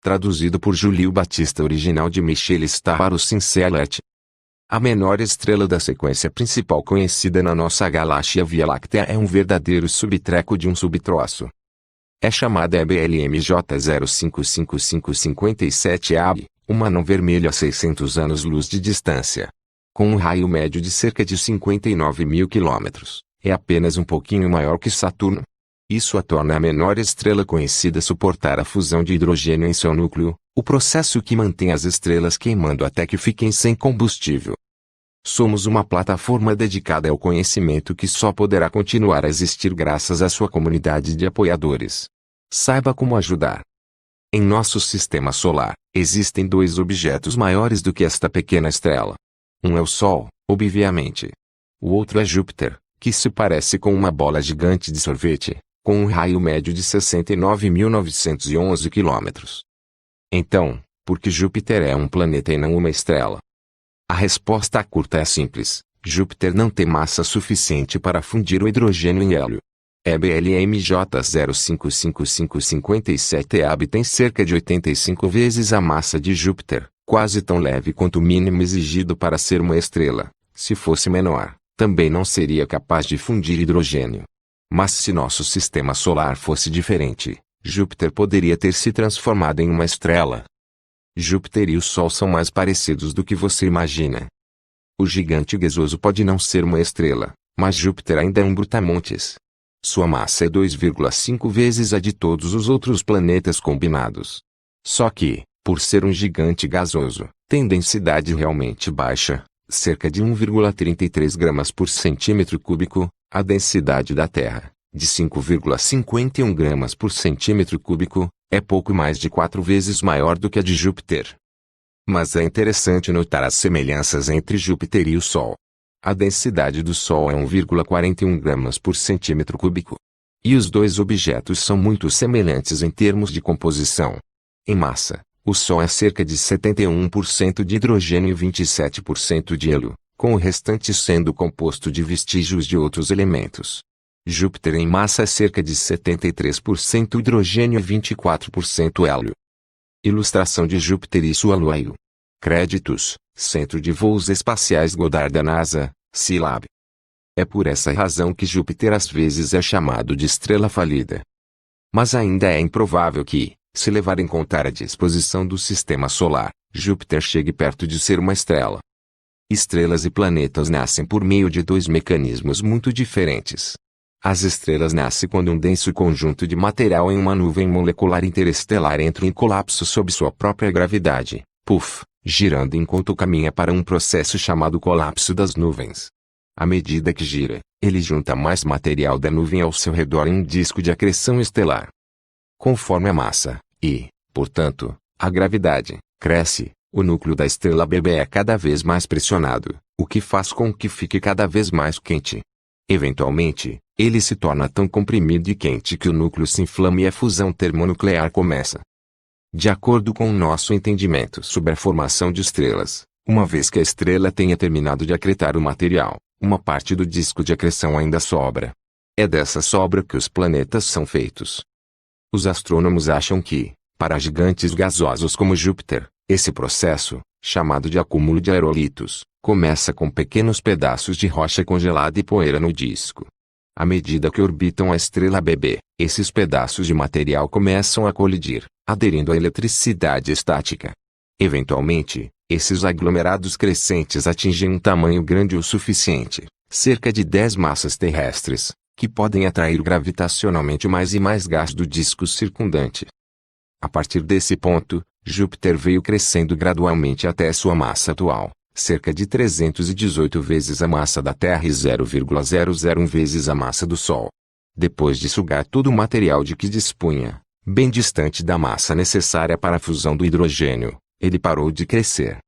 Traduzido por Júlio Batista, original de Michel Starro Cincellet. A menor estrela da sequência principal conhecida na nossa galáxia Via Láctea é um verdadeiro subtreco de um subtroço. É chamada EBLMJ 055557 AB, uma anã vermelha a 600 anos-luz de distância. Com um raio médio de cerca de 59 mil quilômetros, é apenas um pouquinho maior que Saturno. Isso a torna a menor estrela conhecida suportar a fusão de hidrogênio em seu núcleo, o processo que mantém as estrelas queimando até que fiquem sem combustível. Somos uma plataforma dedicada ao conhecimento que só poderá continuar a existir graças à sua comunidade de apoiadores. Saiba como ajudar. Em nosso sistema solar, existem dois objetos maiores do que esta pequena estrela. Um é o Sol, obviamente. O outro é Júpiter, que se parece com uma bola gigante de sorvete, com um raio médio de 69.911 quilômetros. Então, por que Júpiter é um planeta e não uma estrela? A resposta curta é simples: Júpiter não tem massa suficiente para fundir o hidrogênio em hélio. EBLMJ 055557 AB tem cerca de 85 vezes a massa de Júpiter, quase tão leve quanto o mínimo exigido para ser uma estrela. Se fosse menor, também não seria capaz de fundir hidrogênio. Mas se nosso sistema solar fosse diferente, Júpiter poderia ter se transformado em uma estrela. Júpiter e o Sol são mais parecidos do que você imagina. O gigante gasoso pode não ser uma estrela, mas Júpiter ainda é um brutamontes. Sua massa é 2,5 vezes a de todos os outros planetas combinados. Só que, por ser um gigante gasoso, tem densidade realmente baixa, cerca de 1,33 gramas por centímetro cúbico, a densidade da Terra, de 5,51 gramas por centímetro cúbico, é pouco mais de 4 vezes maior do que a de Júpiter. Mas é interessante notar as semelhanças entre Júpiter e o Sol. A densidade do Sol é 1,41 gramas por centímetro cúbico. E os dois objetos são muito semelhantes em termos de composição. Em massa, o Sol é cerca de 71% de hidrogênio e 27% de hélio, com o restante sendo composto de vestígios de outros elementos. Júpiter em massa é cerca de 73% hidrogênio e 24% hélio. Ilustração de Júpiter e sua lua. Créditos: Centro de Voos Espaciais Goddard da NASA, Scilab. É por essa razão que Júpiter às vezes é chamado de estrela falida. Mas ainda é improvável que, se levar em conta a disposição do sistema solar, Júpiter chegue perto de ser uma estrela. Estrelas e planetas nascem por meio de dois mecanismos muito diferentes. As estrelas nascem quando um denso conjunto de material em uma nuvem molecular interestelar entra em colapso sob sua própria gravidade, puff, girando enquanto caminha para um processo chamado colapso das nuvens. À medida que gira, ele junta mais material da nuvem ao seu redor em um disco de acreção estelar. Conforme a massa, e, portanto, a gravidade, cresce, o núcleo da estrela bebê é cada vez mais pressionado, o que faz com que fique cada vez mais quente. Eventualmente, ele se torna tão comprimido e quente que o núcleo se inflama e a fusão termonuclear começa. De acordo com o nosso entendimento sobre a formação de estrelas, uma vez que a estrela tenha terminado de acretar o material, uma parte do disco de acreção ainda sobra. É dessa sobra que os planetas são feitos. Os astrônomos acham que, para gigantes gasosos como Júpiter, esse processo, chamado de acúmulo de aerolitos, começa com pequenos pedaços de rocha congelada e poeira no disco. À medida que orbitam a estrela bebê, esses pedaços de material começam a colidir, aderindo à eletricidade estática. Eventualmente, esses aglomerados crescentes atingem um tamanho grande o suficiente, cerca de 10 massas terrestres, que podem atrair gravitacionalmente mais e mais gás do disco circundante. A partir desse ponto, Júpiter veio crescendo gradualmente até sua massa atual, cerca de 318 vezes a massa da Terra e 0,001 vezes a massa do Sol. Depois de sugar todo o material de que dispunha, bem distante da massa necessária para a fusão do hidrogênio, ele parou de crescer.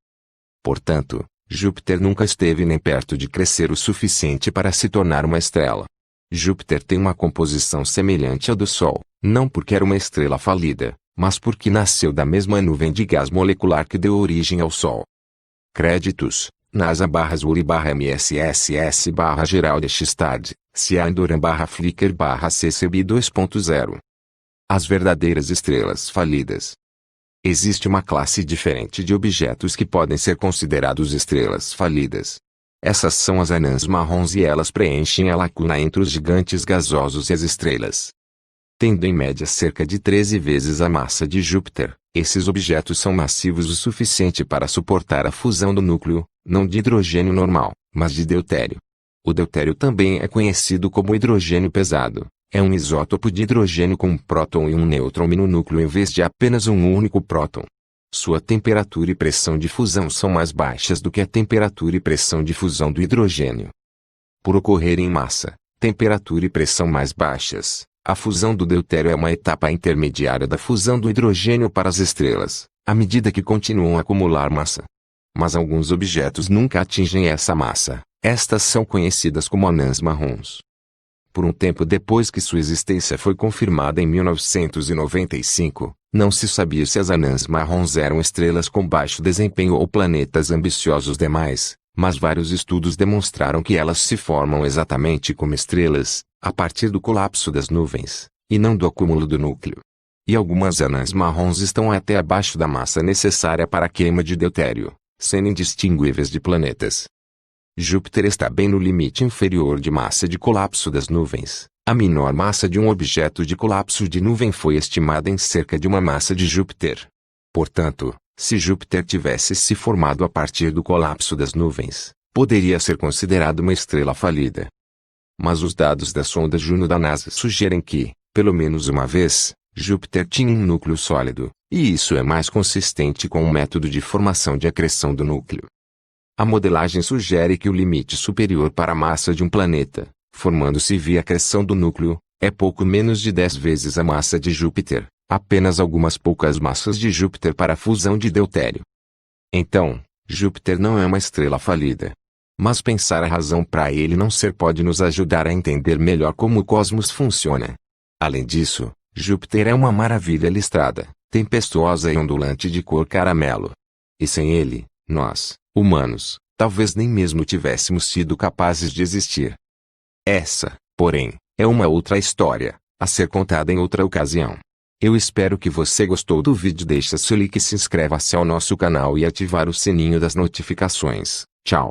Portanto, Júpiter nunca esteve nem perto de crescer o suficiente para se tornar uma estrela. Júpiter tem uma composição semelhante à do Sol, não porque era uma estrela falida, mas porque nasceu da mesma nuvem de gás molecular que deu origem ao Sol. Créditos: NASA/URI/MSSS/Gerald Xstad/Ciandoran/Flickr/CCB 2.0. As verdadeiras estrelas falidas. Existe uma classe diferente de objetos que podem ser considerados estrelas falidas. Essas são as anãs marrons e elas preenchem a lacuna entre os gigantes gasosos e as estrelas. Tendo em média cerca de 13 vezes a massa de Júpiter, esses objetos são massivos o suficiente para suportar a fusão do núcleo, não de hidrogênio normal, mas de deutério. O deutério também é conhecido como hidrogênio pesado. É um isótopo de hidrogênio com um próton e um nêutron no núcleo em vez de apenas um único próton. Sua temperatura e pressão de fusão são mais baixas do que a temperatura e pressão de fusão do hidrogênio. Por ocorrer em massa, temperatura e pressão mais baixas, a fusão do deutério é uma etapa intermediária da fusão do hidrogênio para as estrelas, à medida que continuam a acumular massa. Mas alguns objetos nunca atingem essa massa. Estas são conhecidas como anãs marrons. Por um tempo depois que sua existência foi confirmada em 1995, não se sabia se as anãs marrons eram estrelas com baixo desempenho ou planetas ambiciosos demais, mas vários estudos demonstraram que elas se formam exatamente como estrelas, a partir do colapso das nuvens, e não do acúmulo do núcleo. E algumas anãs marrons estão até abaixo da massa necessária para a queima de deutério, sendo indistinguíveis de planetas. Júpiter está bem no limite inferior de massa de colapso das nuvens. A menor massa de um objeto de colapso de nuvem foi estimada em cerca de uma massa de Júpiter. Portanto, se Júpiter tivesse se formado a partir do colapso das nuvens, poderia ser considerado uma estrela falida. Mas os dados da sonda Juno da NASA sugerem que, pelo menos uma vez, Júpiter tinha um núcleo sólido, e isso é mais consistente com o método de formação de acreção do núcleo. A modelagem sugere que o limite superior para a massa de um planeta, formando-se via acreção do núcleo, é pouco menos de 10 vezes a massa de Júpiter, apenas algumas poucas massas de Júpiter para a fusão de deutério. Então, Júpiter não é uma estrela falida. Mas pensar a razão para ele não ser pode nos ajudar a entender melhor como o cosmos funciona. Além disso, Júpiter é uma maravilha listrada, tempestuosa e ondulante de cor caramelo. E sem ele, nós, humanos, talvez nem mesmo tivéssemos sido capazes de existir. Essa, porém, é uma outra história, a ser contada em outra ocasião. Eu espero que você gostou do vídeo. Deixe seu like e se inscreva-se ao nosso canal e ativar o sininho das notificações. Tchau.